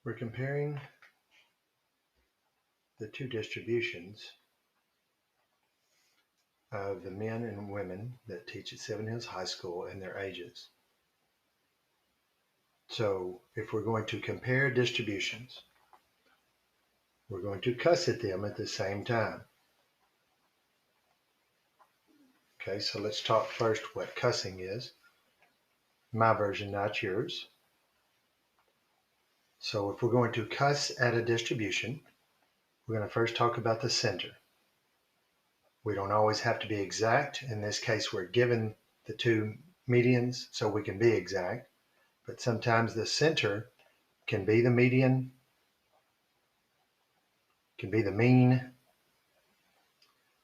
We're comparing the two distributions of the men and women that teach at Seven Hills High School and their ages. So if we're going to compare distributions, we're going to cuss at them at the same time. Okay, so let's talk first what cussing is. My version, not yours. So if we're going to cuss at a distribution, we're going to first talk about the center. We don't always have to be exact. In this case, we're given the two medians so we can be exact, but sometimes the center can be the median, can be the mean,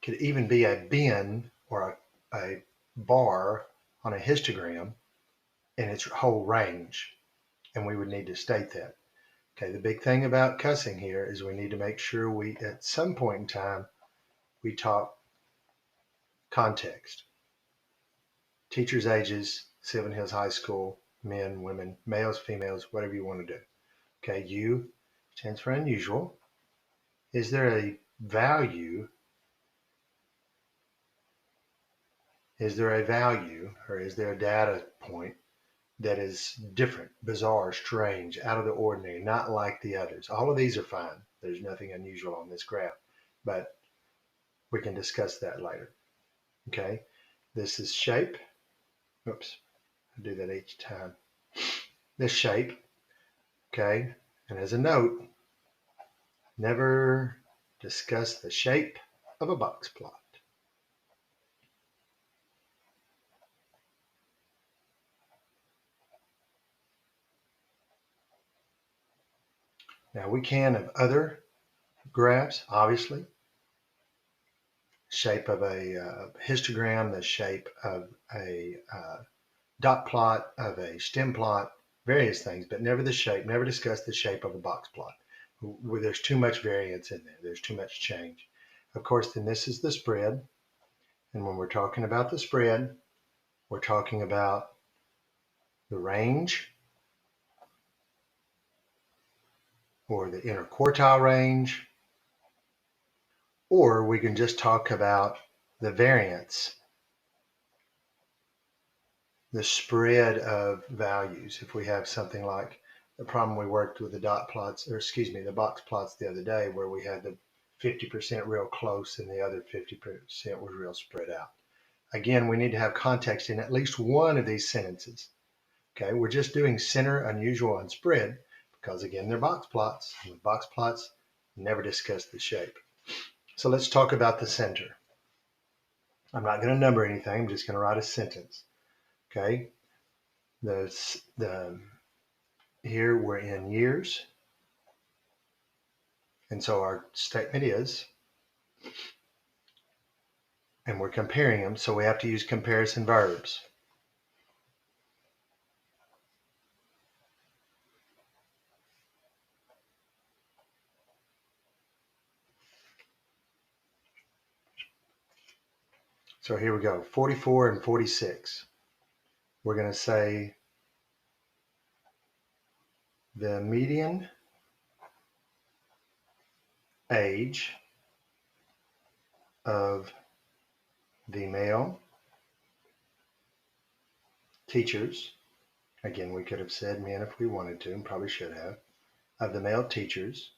could even be a bin or a bar on a histogram in its whole range, and we would need to state that. Okay, the big thing about cussing here is we need to make sure we, at some point in time, we talk context. Teachers' ages, Seven Hills High School, men, women, males, females, whatever you want to do. Okay, U stands for unusual. Is there a value? Is there a value or is there a data point that is different, bizarre, strange, out of the ordinary, not like the others? All of these are fine. There's nothing unusual on this graph, but we can discuss that later. Okay, this is shape. Oops, I do that each time. This shape, okay, and as a note, never discuss the shape of a box plot. Now we can have other graphs, obviously. Shape of a histogram, the shape of a dot plot, of a stem plot, various things, but never the shape, never discuss the shape of a box plot. Where there's too much variance in there, there's too much change. Of course, then this is the spread. And when we're talking about the spread, we're talking about the range or the interquartile range, or we can just talk about the variance, the spread of values. If we have something like the problem we worked with the dot plots, or excuse me, the box plots the other day, where we had the 50% real close and the other 50% was real spread out. Again, we need to have context in at least one of these sentences. Okay, we're just doing center, unusual, and spread because, again, they're box plots. And with box plots, never discuss the shape. So let's talk about the center. I'm not going to number anything. I'm just going to write a sentence. Okay, here we're in years. And so our statement is, and we're comparing them, so we have to use comparison verbs. So here we go, 44 and 46. We're going to say the median age of the male teachers, again, we could have said men if we wanted to, and probably should have, of the male teachers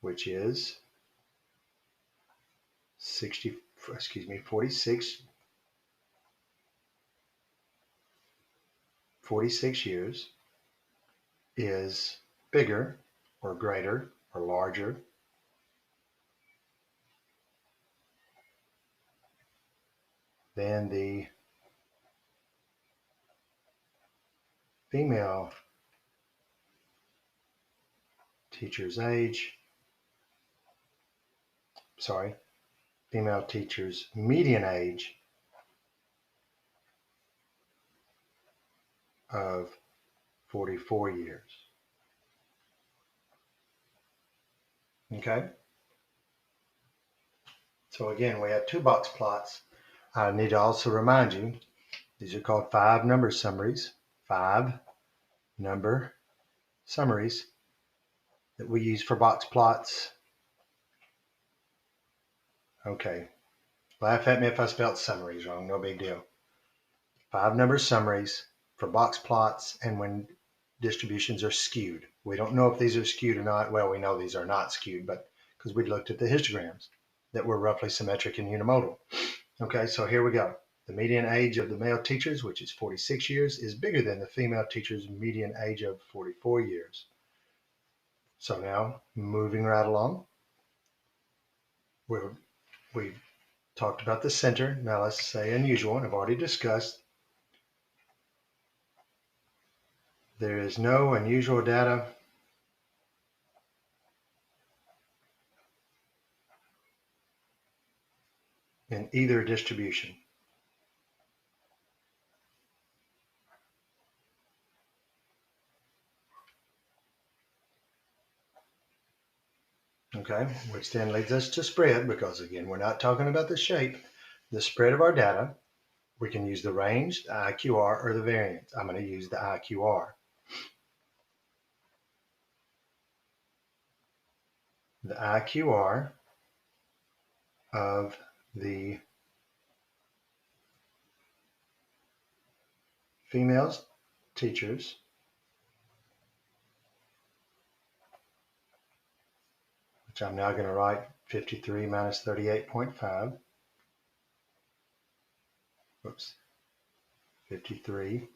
which is 46 years, is bigger or greater or larger than the female teacher's age, female teacher's median age of 44 years. Okay? So again, we have two box plots. I need to also remind you These are called 5-number summaries. 5-number summaries that we use for box plots. Okay, laugh at me if I spelled summaries wrong, no big deal. 5-number summaries for box plots and when distributions are skewed. We don't know if these are skewed or not. Well, we know these are not skewed, but because we looked at the histograms that were roughly symmetric and unimodal. Okay, so here we go. The median age of the male teachers, which is 46 years, is bigger than the female teachers' median age of 44 years. So now, moving right along, we talked about the center. Now let's say unusual, and I've already discussed. There is no unusual data in either distribution. Okay, which then leads us to spread, because again, we're not talking about the shape. The spread of our data, we can use the range, the IQR, or the variance. I'm going to use the IQR. The IQR of the female teachers which I'm now going to write 53 minus 38.5. Whoops. 53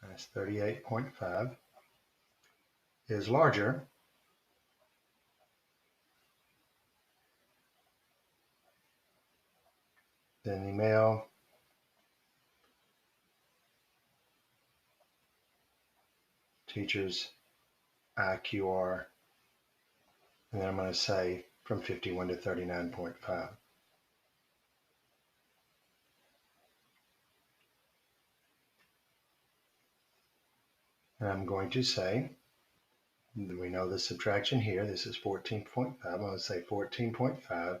minus 38.5 is larger than the male teacher's IQR, and then I'm going to say from 51 to 39.5. And I'm going to say, we know the subtraction here, this is 14.5. I'm going to say 14.5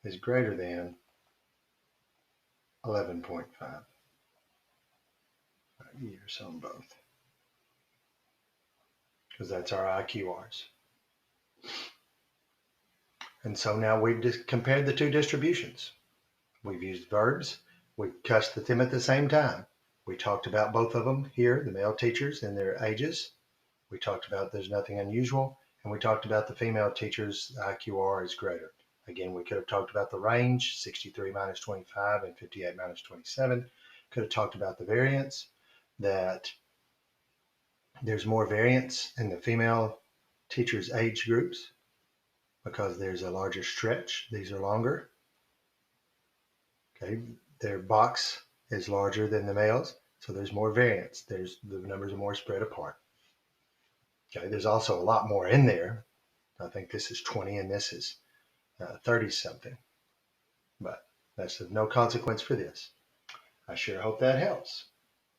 is greater than 11.5. Years on both, because that's our IQRs. And so now we've just compared the two distributions. We've used verbs. We cussed them at the same time. We talked about both of them here, the male teachers and their ages. We talked about there's nothing unusual. And we talked about the female teachers' IQR is greater. Again, we could have talked about the range, 63 minus 25 and 58 minus 27. Could have talked about the variance, that there's more variance in the female teachers' age groups because there's a larger stretch. These are longer. Okay, their box is larger than the males, so there's more variance. The numbers are more spread apart. Okay, there's also a lot more in there. I think this is 20 and this is 30 something, but that's of no consequence for this. I sure hope that helps.